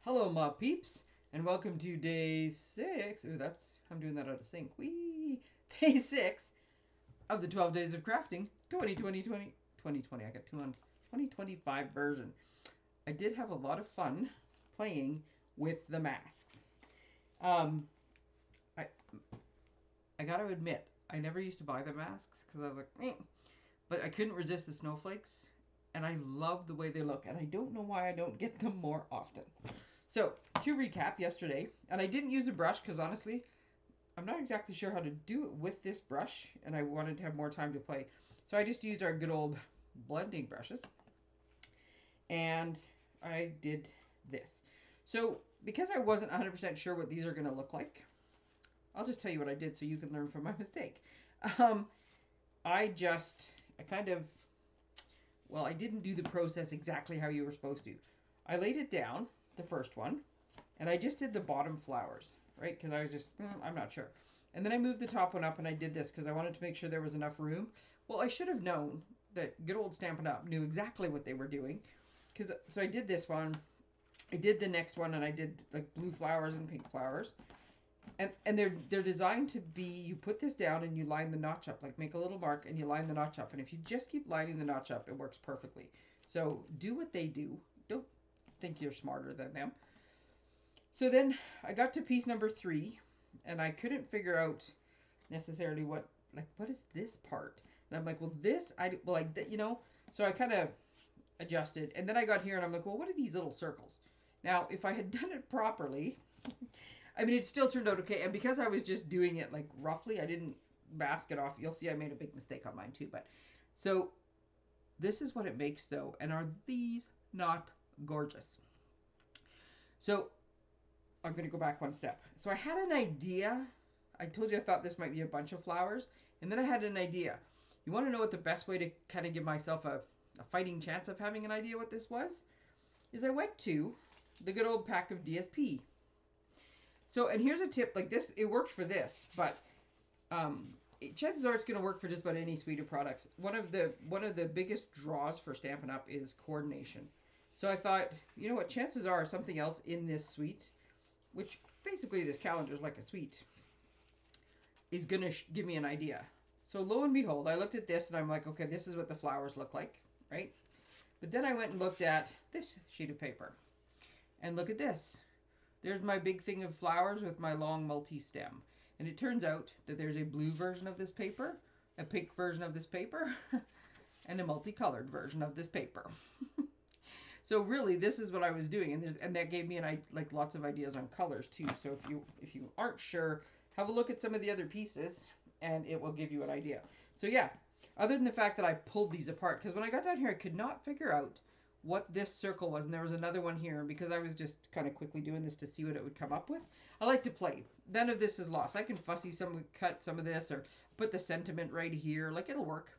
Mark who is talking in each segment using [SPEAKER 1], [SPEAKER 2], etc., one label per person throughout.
[SPEAKER 1] Hello, my peeps, and welcome to day 6. Ooh, I'm doing that out of sync. Whee! Day 6 of the 12 Days of Crafting 2020. I got 2 months. 2025 version. I did have a lot of fun playing with the masks. Um, I, I gotta admit, I never used to buy the masks because I was like, eh. But I couldn't resist the snowflakes, and I love the way they look, and I don't know why I don't get them more often. So, to recap yesterday, and I didn't use a brush because honestly, I'm not exactly sure how to do it with this brush, and I wanted to have more time to play. So I just used our good old blending brushes, and I did this. So, because I wasn't 100% sure what these are going to look like, I'll just tell you what I did so you can learn from my mistake. Um, I just, I kind of, well, I didn't do the process exactly how you were supposed to. I laid it down, the first one, and I just did the bottom flowers, right? Because I was just, I'm not sure. And then I moved the top one up and I did this because I wanted to make sure there was enough room. Well, I should have known that good old Stampin' Up! Knew exactly what they were doing. So I did this one, I did the next one, and I did like blue flowers and pink flowers. And they're designed to be, you put this down and you line the notch up, like make a little mark and you line the notch up. And if you just keep lining the notch up, it works perfectly. So do what they do. Don't think you're smarter than them. So then I got to piece number 3, and I couldn't figure out necessarily what is this part? And I'm like, well, this I well like that, you know. So I kind of adjusted, and then I got here, and I'm like, well, what are these little circles? Now, if I had done it properly, I mean, it still turned out okay. And because I was just doing it like roughly, I didn't mask it off. You'll see, I made a big mistake on mine too. But so this is what it makes, though, and are these not gorgeous? So I'm going to go back one step. So I had an idea. I told you I thought this might be a bunch of flowers. And then I had an idea. You want to know what the best way to kind of give myself a fighting chance of having an idea what this was? Is I went to the good old pack of DSP. So, and here's a tip. Like this, it worked for this, but chances are it's going to work for just about any suite of products. One of the biggest draws for Stampin' Up! Is coordination. So I thought, you know what, chances are something else in this suite, which basically this calendar is like a suite, is going to give me an idea. So lo and behold, I looked at this and I'm like, okay, this is what the flowers look like, right? But then I went and looked at this sheet of paper. And look at this. There's my big thing of flowers with my long multi-stem. And it turns out that there's a blue version of this paper, a pink version of this paper, and a multicolored version of this paper. So really, this is what I was doing, and that gave me like lots of ideas on colors too. So if you aren't sure, have a look at some of the other pieces, and it will give you an idea. So yeah, other than the fact that I pulled these apart, because when I got down here, I could not figure out what this circle was, and there was another one here, because I was just kind of quickly doing this to see what it would come up with. I like to play. None of this is lost. I can cut some of this, or put the sentiment right here. Like, it'll work.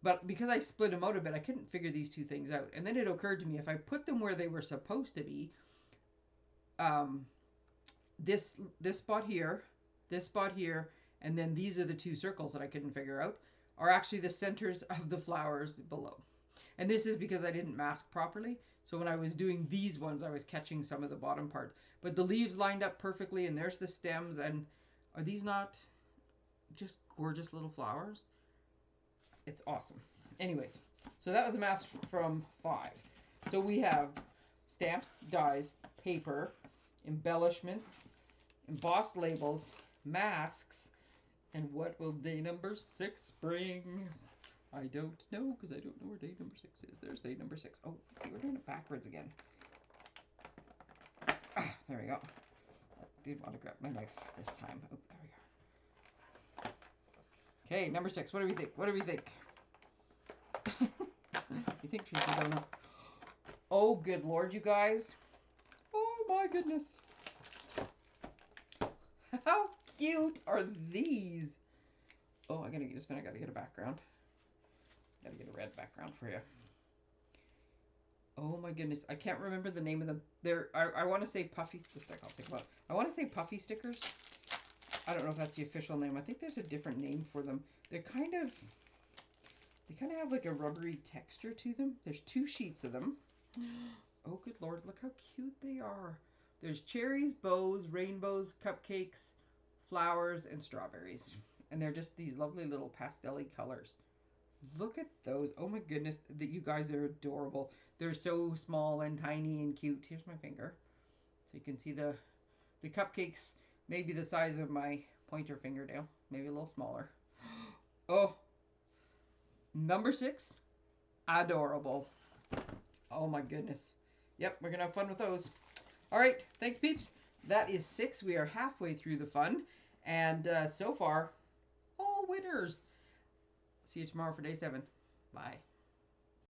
[SPEAKER 1] But because I split them out a bit, I couldn't figure these two things out. And then it occurred to me, if I put them where they were supposed to be, um, this spot here, and then these are the two circles that I couldn't figure out, are actually the centers of the flowers below. And this is because I didn't mask properly. So when I was doing these ones, I was catching some of the bottom part. But the leaves lined up perfectly, and there's the stems. And are these not just gorgeous little flowers? It's awesome. Anyways, so that was a mask from 5. So we have stamps, dies, paper, embellishments, embossed labels, masks, and what will day number 6 bring? I don't know, because I don't know where day number 6 is. There's day number 6. Oh, see, we're doing it backwards again. Ah, there we go. I did want to grab my knife this time. Oh, there we go. Okay, number 6. What do we think? What do we think? You think Tracey don't know? Oh, good Lord, you guys. Oh, my goodness. How cute are these? Oh, I gotta just a minute. I gotta get a background. Gotta get a red background for you. Oh my goodness, I can't remember the name of them. I want to say puffy. Just a sec, I'll take them out. I want to say puffy stickers. I don't know if that's the official name. I think there's a different name for them. They kind of have like a rubbery texture to them. There's 2 sheets of them. Oh, good Lord, look how cute they are. There's cherries, bows, rainbows, cupcakes, flowers, and strawberries. And they're just these lovely little pastel-y colors. Look at those. Oh my goodness, that you guys are adorable. They're so small and tiny and cute. Here's my finger. So you can see the cupcakes, maybe the size of my pointer fingernail, maybe a little smaller. Oh, number 6, adorable. Oh my goodness. Yep, we're gonna have fun with those. All right, thanks peeps. That is 6. We are halfway through the fun. And so far, all winners. See you tomorrow for day 7. Bye.